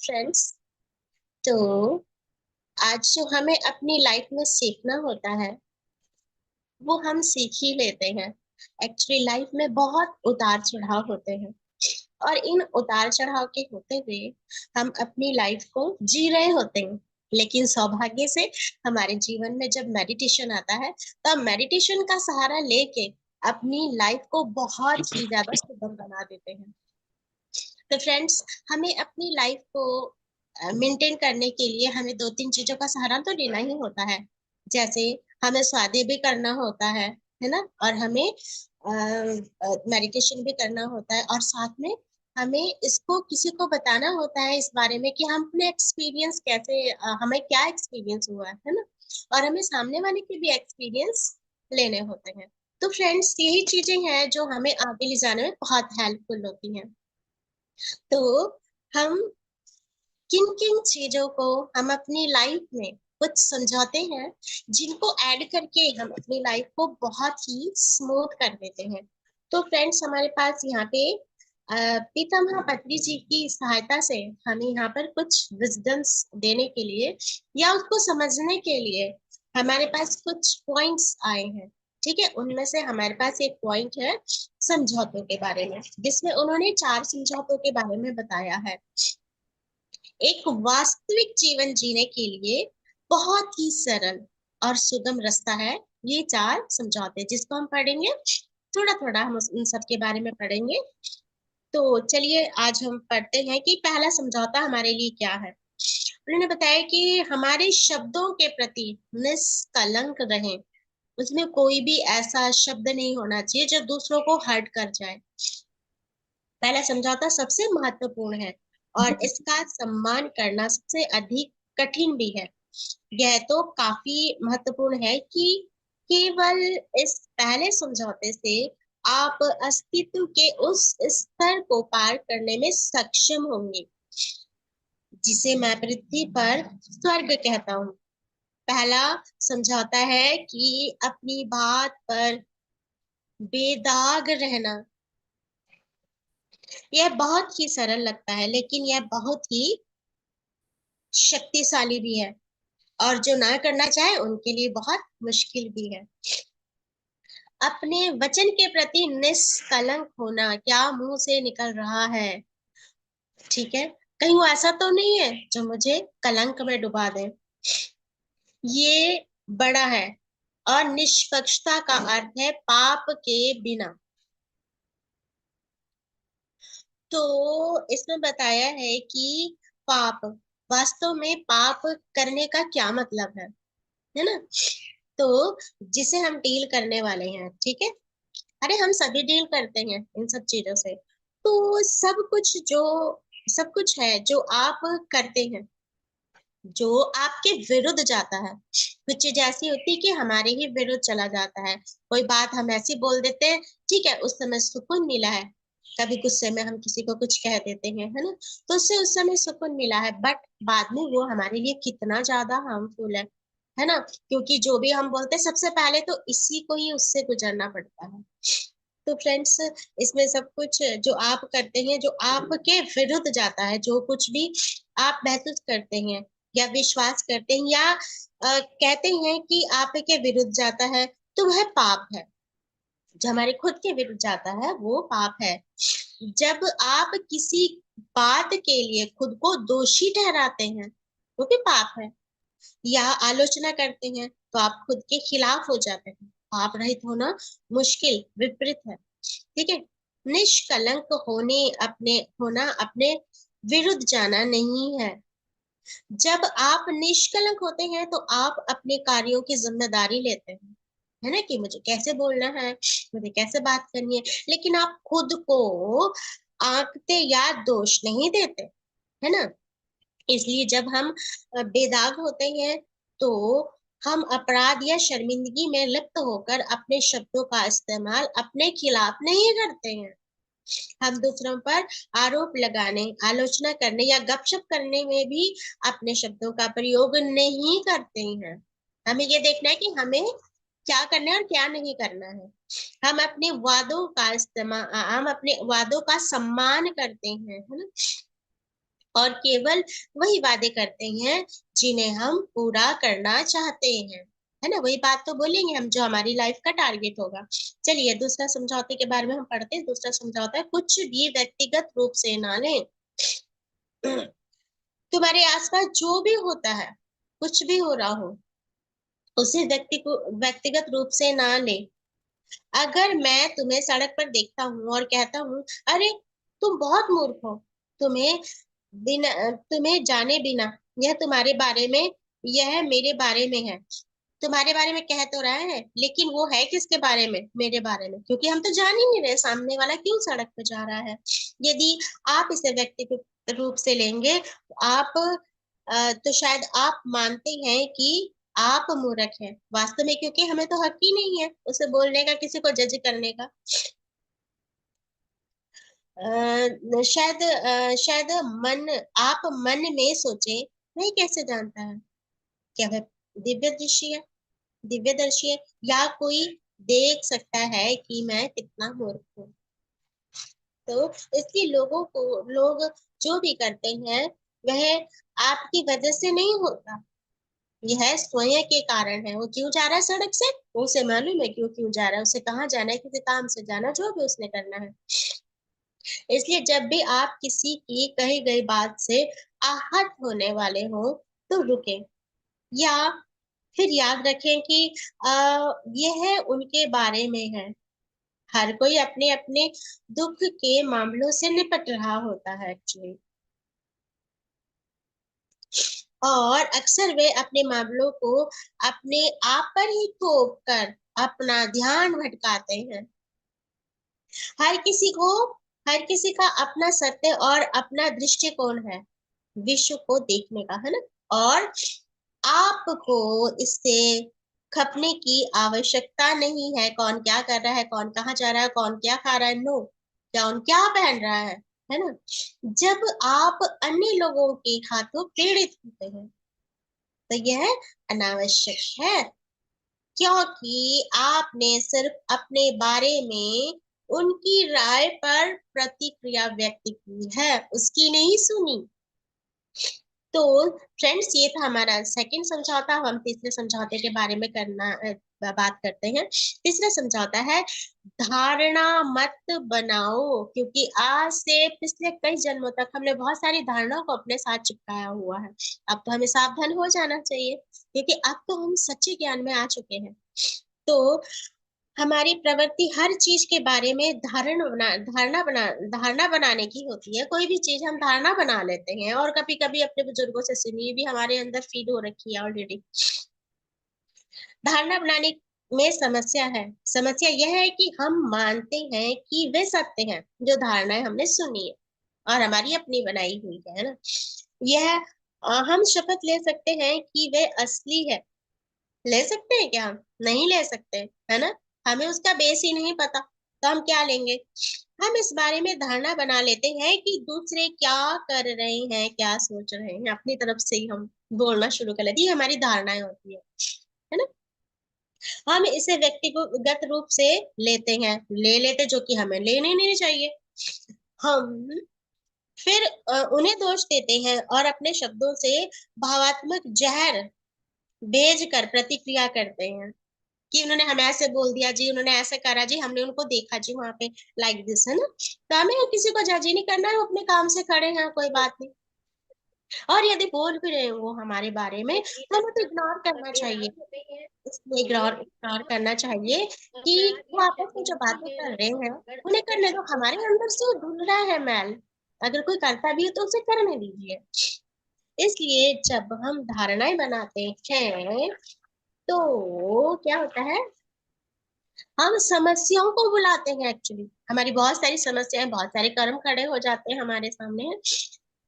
Friends. तो आज जो हमें अपनी लाइफ में सीखना होता है वो हम सीख ही लेते हैं। एक्चुअली लाइफ में बहुत उतार चढ़ाव होते हैं और इन उतार चढ़ाव के होते हुए हम अपनी लाइफ को जी रहे होते हैं। लेकिन सौभाग्य से हमारे जीवन में जब मेडिटेशन आता है तब मेडिटेशन का सहारा लेके अपनी लाइफ को बहुत ही ज्यादा सुगम बना देते हैं। तो फ्रेंड्स, हमें अपनी लाइफ को मेंटेन करने के लिए हमें दो तीन चीजों का सहारा तो लेना ही होता है। जैसे हमें शादी भी करना होता है ना। और हमें मेडिटेशन भी करना होता है और साथ में हमें इसको किसी को बताना होता है इस बारे में कि हम अपने एक्सपीरियंस कैसे हमें क्या एक्सपीरियंस हुआ है ना। और हमें सामने वाले के भी एक्सपीरियंस लेने होते हैं। तो फ्रेंड्स, यही चीजें हैं जो हमें आगे ले जाने में बहुत हेल्पफुल होती हैं। तो हम किन किन चीजों को हम अपनी लाइफ में कुछ समझाते हैं जिनको ऐड करके हम अपनी लाइफ को बहुत ही स्मूथ कर देते हैं। तो फ्रेंड्स, हमारे पास यहाँ पे पितामह पत्री जी की सहायता से हमें यहाँ पर कुछ विजडम्स देने के लिए या उसको समझने के लिए हमारे पास कुछ पॉइंट्स आए हैं। ठीक है, उनमें से हमारे पास एक पॉइंट है समझौतों के बारे में, जिसमें उन्होंने चार समझौतों के बारे में बताया है। एक वास्तविक जीवन जीने के लिए बहुत ही सरल और सुगम रास्ता है ये चार समझौते, जिसको हम पढ़ेंगे। थोड़ा थोड़ा हम उन सब के बारे में पढ़ेंगे। तो चलिए आज हम पढ़ते हैं कि पहला समझौता हमारे लिए क्या है। उन्होंने बताया कि हमारे शब्दों के प्रति निष्कलंक रहें। उसमें कोई भी ऐसा शब्द नहीं होना चाहिए जो दूसरों को हर्ट कर जाए। पहला समझौता सबसे महत्वपूर्ण है और इसका सम्मान करना सबसे अधिक कठिन भी है। यह तो काफी महत्वपूर्ण है कि केवल इस पहले समझौते से आप अस्तित्व के उस स्तर को पार करने में सक्षम होंगे जिसे मैं पृथ्वी पर स्वर्ग कहता हूँ। पहला समझौता है कि अपनी बात पर बेदाग रहना। यह बहुत ही सरल लगता है लेकिन यह बहुत ही शक्तिशाली भी है और जो ना करना चाहे उनके लिए बहुत मुश्किल भी है। अपने वचन के प्रति निष्कलंक होना, क्या मुंह से निकल रहा है? ठीक है, कहीं वो ऐसा तो नहीं है जो मुझे कलंक में डुबा दे। ये बड़ा है। और निष्पक्षता का अर्थ है पाप के बिना। तो इसमें बताया है कि पाप, वास्तव में पाप करने का क्या मतलब है ना। तो जिसे हम डील करने वाले हैं, ठीक है। अरे हम सभी डील करते हैं इन सब चीजों से। तो सब कुछ है जो आप करते हैं जो आपके विरुद्ध जाता है। कुछ चीज ऐसी होती है कि हमारे ही विरुद्ध चला जाता है। कोई बात हम ऐसी बोल देते हैं, ठीक है, उस समय सुकून मिला है। कभी गुस्से में हम किसी को कुछ कह देते हैं, है ना। तो उससे उस समय सुकून मिला है, बट बाद में वो हमारे लिए कितना ज्यादा हार्मफुल है ना। क्योंकि जो भी हम बोलते हैं सबसे पहले तो इसी को ही उससे गुजरना पड़ता है। तो फ्रेंड्स, इसमें सब कुछ जो आप करते हैं जो आपके विरुद्ध जाता है, जो कुछ भी आप महसूस करते हैं या विश्वास करते हैं या कहते हैं कि आपके विरुद्ध जाता है, तो वह पाप है। जो हमारे खुद के विरुद्ध जाता है वो पाप है। जब आप किसी बात के लिए खुद को दोषी ठहराते हैं वो भी पाप है। या आलोचना करते हैं तो आप खुद के खिलाफ हो जाते हैं। पाप रहित होना मुश्किल, विपरीत है। ठीक है। निष्कलंक होना अपने विरुद्ध जाना नहीं है। जब आप निष्कलंक होते हैं तो आप अपने कार्यों की जिम्मेदारी लेते हैं, है ना, कि मुझे कैसे बोलना है, मुझे कैसे बात करनी है। लेकिन आप खुद को आंकते या दोष नहीं देते, है ना। इसलिए जब हम बेदाग होते हैं तो हम अपराध या शर्मिंदगी में लिप्त होकर अपने शब्दों का इस्तेमाल अपने खिलाफ नहीं करते हैं। हम दूसरों पर आरोप लगाने, आलोचना करने या गपशप करने में भी अपने शब्दों का प्रयोग नहीं करते हैं। हमें ये देखना है कि हमें क्या करना है और क्या नहीं करना है। हम अपने वादों का सम्मान करते हैं, है ना। और केवल वही वादे करते हैं जिन्हें हम पूरा करना चाहते हैं, है ना। वही बात तो बोलेंगे हम जो हमारी लाइफ का टारगेट होगा। चलिए दूसरा समझौते के बारे में हम पढ़ते हैं। दूसरा समझौता है, कुछ भी व्यक्तिगत रूप से ना लें। तुम्हारे आसपास जो भी होता है, कुछ भी हो रहा हो, उसे व्यक्तिगत रूप से ना ले। अगर मैं तुम्हें सड़क पर देखता हूँ और कहता हूँ, अरे तुम बहुत मूर्ख हो, तुम्हें तुम्हें जाने बिना, यह तुम्हारे बारे में, यह मेरे बारे में है। तुम्हारे बारे में कह तो रहा है, लेकिन वो है किसके बारे में? मेरे बारे में, क्योंकि हम तो जान ही नहीं रहे सामने वाला क्यों सड़क पे जा रहा है। यदि आप इसे व्यक्तिगत रूप से लेंगे तो आप तो शायद आप मानते हैं कि आप मूर्ख हैं वास्तव में, क्योंकि हमें तो हक ही नहीं है उसे बोलने का, किसी को जज करने का। शायद मन, आप मन में सोचे, नहीं कैसे जानता है, क्या वह दिव्य दृष्टि है, दिव्यदर्शी है, या कोई देख सकता है कि मैं कितना मूर्ख हूँ। तो इसलिए लोग जो भी करते हैं वह आपकी वजह से नहीं होता, यह स्वयं के कारण है। वो क्यों जा रहा है सड़क से, उसे मालूम है क्यों क्यों जा रहा है, उसे कहाँ जाना है, किसी काम से जाना, जो भी उसने करना है। इसलिए जब भी आप किसी की कही गई बात से आहत होने वाले हो तो रुके, या फिर याद रखें कि यह उनके बारे में है। हर कोई अपने अपने दुख के मामलों से निपट रहा होता है एक्चुअली, और अक्सर वे अपने मामलों को अपने आप पर ही थोप कर अपना ध्यान भटकाते हैं। हर किसी को हर किसी का अपना सत्य और अपना दृष्टिकोण है विश्व को देखने का, है ना। और आपको इससे खपने की आवश्यकता नहीं है, कौन क्या कर रहा है, कौन कहाँ जा रहा है, कौन क्या खा रहा है, नो, कौन क्या पहन रहा है ना। जब आप अन्य लोगों के हाथों पीड़ित होते हैं तो यह अनावश्यक है, क्योंकि आपने सिर्फ अपने बारे में उनकी राय पर प्रतिक्रिया व्यक्त की है, उसकी नहीं सुनी। तो फ्रेंड्स, ये था हमारा सेकंड समझौता। हम तीसरे समझौते के बारे में बात करते हैं। तीसरा समझौता है, धारणा मत बनाओ, क्योंकि आज से पिछले कई जन्मों तक हमने बहुत सारी धारणाओं को अपने साथ चिपकाया हुआ है। अब तो हमें सावधान हो जाना चाहिए, क्योंकि अब तो हम सच्चे ज्ञान में आ चुके हैं। तो हमारी प्रवृत्ति हर चीज के बारे में धारणा बनाने की होती है। कोई भी चीज हम धारणा बना लेते हैं, और कभी कभी अपने बुजुर्गों से सुनी भी हमारे अंदर फीड हो रखी है ऑलरेडी। धारणा बनाने में समस्या है, समस्या यह है कि हम मानते हैं कि वे सत्य हैं जो धारणाएं हमने सुनी है और हमारी अपनी बनाई हुई है ना। यह हम शपथ ले सकते हैं कि वे असली है। ले सकते हैं क्या? हम नहीं ले सकते, है ना। हमें उसका बेस ही नहीं पता, तो हम क्या लेंगे? हम इस बारे में धारणा बना लेते हैं कि दूसरे क्या कर रहे हैं, क्या सोच रहे हैं, अपनी तरफ से ही हम बोलना शुरू कर लेते हैं। ये हमारी धारणाएं होती है ना। हम इसे व्यक्तिगत रूप से लेते हैं, ले लेते, जो कि हमें लेने नहीं चाहिए। हम फिर उन्हें दोष देते हैं और अपने शब्दों से भावात्मक जहर भेज कर प्रतिक्रिया करते हैं कि उन्होंने हमें ऐसे बोल दिया जी, उन्होंने ऐसे करा जी, हमने उनको देखा जी वहां पे, लाइक दिस, है ना। तो हमें किसी को जज ही नहीं करना है, वो अपने काम से खड़े हैं, कोई बात नहीं। और यदि बोल भी रहे हैं वो हमारे बारे में, तो हमें तो इग्नोर करना चाहिए। इसलिए इग्नोर इग्नोर करना चाहिए कि वो आपस में जो बातें कर रहे हैं उन्हें करने दो, हमारे अंदर से धुल रहा है मैल। अगर कोई करता भी है तो उसे करने दीजिए। इसलिए जब हम धारणाएं बनाते हैं तो क्या होता है, हम समस्याओं को बुलाते हैं एक्चुअली। हमारी बहुत सारी समस्याएं, बहुत सारे कर्म खड़े हो जाते हैं हमारे सामने।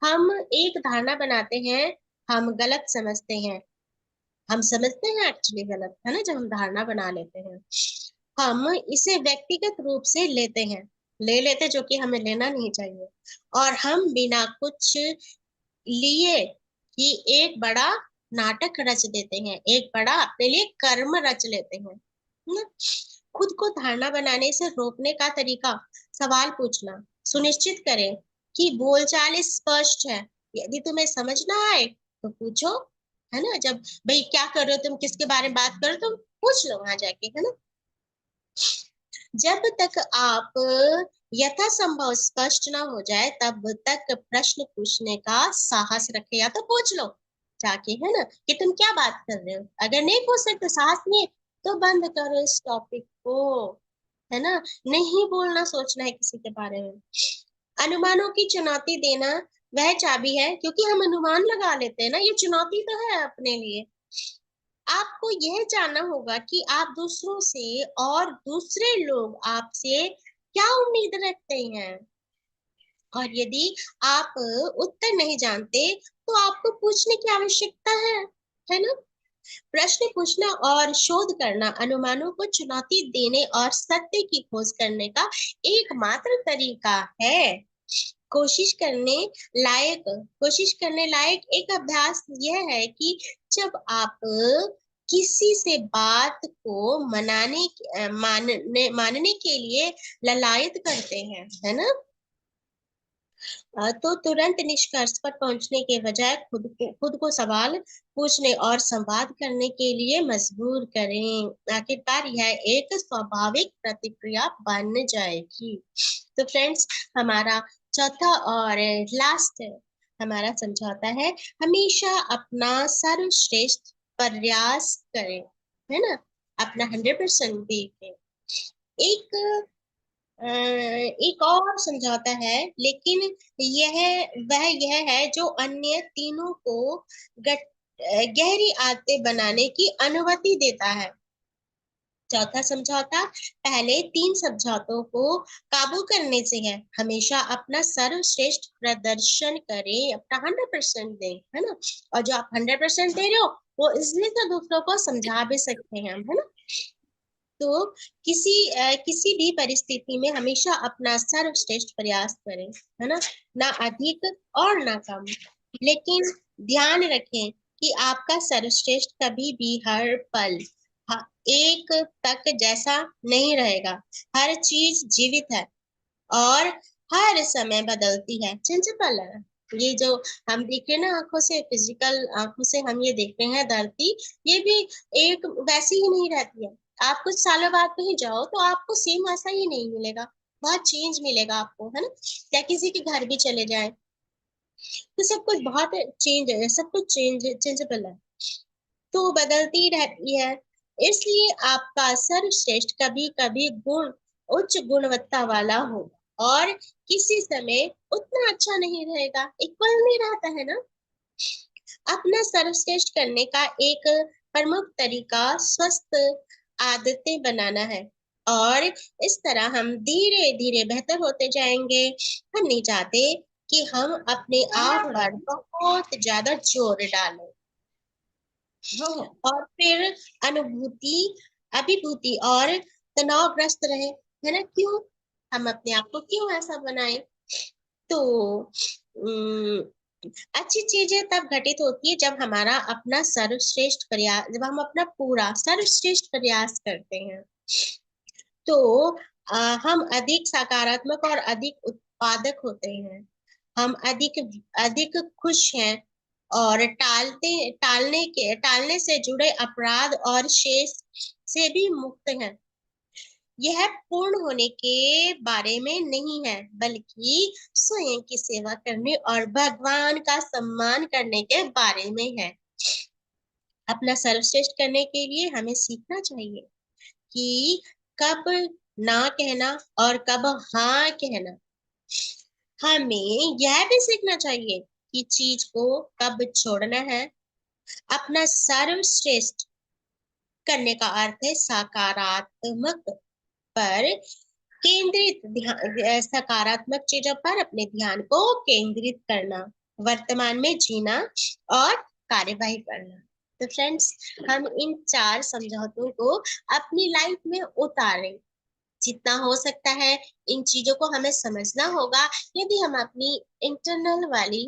हम एक धारणा बनाते हैं, हम गलत समझते हैं, हम समझते हैं एक्चुअली गलत, है ना। जब हम धारणा बना लेते हैं, हम इसे व्यक्तिगत रूप से लेते हैं, ले लेते, जो कि हमें लेना नहीं चाहिए। और हम बिना कुछ लिए कि एक बड़ा नाटक रच देते हैं, एक बड़ा अपने लिए कर्म रच लेते हैं ना। खुद को धारणा बनाने से रोकने का तरीका, सवाल पूछना, सुनिश्चित करें कि बोलचाल स्पष्ट है, यदि तुम्हें समझ ना आए तो पूछो, है ना। जब भाई क्या कर रहे हो तुम, किसके बारे में बात कर रहे हो, तुम पूछ लो वहां जाके, है ना। जब तक आप यथासंभव स्पष्ट ना हो जाए तब तक प्रश्न पूछने का साहस रखे, या तो पूछ लो जाके, है ना, कि तुम क्या बात कर रहे हो। अगर नहीं पूछ सकते, साहस नहीं है, तो बंद करो इस टॉपिक को, है ना। नहीं बोलना, सोचना है किसी के बारे में। अनुमानों की चुनौती देना वह चाबी है, क्योंकि हम अनुमान लगा लेते हैं ना, ये चुनौती तो है अपने लिए। आपको यह जानना होगा कि आप दूसरों से और दूसरे लोग आपसे क्या उम्मीद रखते हैं। और यदि आप उत्तर नहीं जानते तो आपको पूछने की आवश्यकता है ना। प्रश्न पूछना और शोध करना अनुमानों को चुनौती देने और सत्य की खोज करने का एकमात्र तरीका है। कोशिश करने लायक एक अभ्यास यह है कि जब आप किसी से बात को मानने के लिए ललायत करते हैं, है ना, तो तुरंत निष्कर्ष पर पहुंचने के बजाय खुद को सवाल पूछने और संवाद करने के लिए मजबूर करें। आखिरकार यह एक स्वाभाविक प्रतिक्रिया बन जाएगी। तो फ्रेंड्स, हमारा चौथा और लास्ट हमारा समझौता है, हमेशा अपना सर्वश्रेष्ठ प्रयास करें, है ना, अपना 100% दें। एक एक और समझौता है, लेकिन यह है जो अन्य तीनों को गहरी आदतें बनाने की अनुमति देता है। चौथा समझौता पहले तीन समझौतों को काबू करने से है। हमेशा अपना सर्वश्रेष्ठ प्रदर्शन करें, अपना 100% दें, है ना। और जो आप 100% दे रहे हो वो इसलिए तो दूसरों को समझा भी सकते हैं हम, है ना। तो किसी भी परिस्थिति में हमेशा अपना सर्वश्रेष्ठ प्रयास करें, है ना, ना अधिक और ना कम। लेकिन ध्यान रखें कि आपका सर्वश्रेष्ठ कभी भी हर पल एक तक जैसा नहीं रहेगा। हर चीज जीवित है और हर समय बदलती है, सिंपल है। ये जो हम देख रहे हैं ना आंखों से, फिजिकल आंखों से हम ये देख रहे हैं धरती, ये भी एक वैसी ही नहीं रहती है। आप कुछ सालों बाद कहीं जाओ तो आपको सेम वैसा ही नहीं मिलेगा, बहुत चेंज मिलेगा आपको, है ना। या किसी के घर भी चले जाए तो सब कुछ बहुत चेंज है, सब कुछ चेंजेबल है, तो बदलती रहती है। इसलिए आपका सर्वश्रेष्ठ कभी कभी उच्च गुणवत्ता वाला होगा और किसी समय उतना अच्छा नहीं रहेगा, इक्वल नहीं रहता है ना। अपना सर्वश्रेष्ठ करने का एक प्रमुख तरीका स्वस्थ आदतें बनाना है, और इस तरह हम धीरे धीरे बेहतर होते जाएंगे। हम नहीं चाहते कि हम अपने आप पर बहुत ज्यादा जोर डालें और फिर अनुभूति अभिभूति और तनावग्रस्त रहे, है ना। क्यों हम अपने आप को क्यों ऐसा बनाए। तो अच्छी चीजें तब घटित होती है जब हमारा अपना सर्वश्रेष्ठ प्रयास, जब हम अपना पूरा सर्वश्रेष्ठ प्रयास करते हैं, तो हम अधिक सकारात्मक और अधिक उत्पादक होते हैं। हम अधिक अधिक खुश हैं और टालने से जुड़े अपराध और शेष से भी मुक्त हैं। यह पूर्ण होने के बारे में नहीं है, बल्कि स्वयं की सेवा करने और भगवान का सम्मान करने के बारे में है। अपना सर्वश्रेष्ठ करने के लिए हमें सीखना चाहिए कि कब ना कहना और कब हाँ कहना। हमें यह भी सीखना चाहिए कि चीज को कब छोड़ना है। अपना सर्वश्रेष्ठ करने का अर्थ है सकारात्मक पर केंद्रित ध्यान, सकारात्मक चीजों पर अपने ध्यान को केंद्रित करना, वर्तमान में जीना और कार्यवाही करना। तो फ्रेंड्स, हम इन चार समझौतों को अपनी लाइफ में उतारें, जितना हो सकता है इन चीजों को हमें समझना होगा, यदि हम अपनी इंटरनल वाली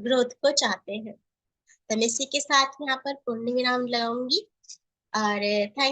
ग्रोथ को चाहते हैं। तो मैं इसी के साथ यहाँ पर पूर्ण विराम लगाऊंगी और थैंक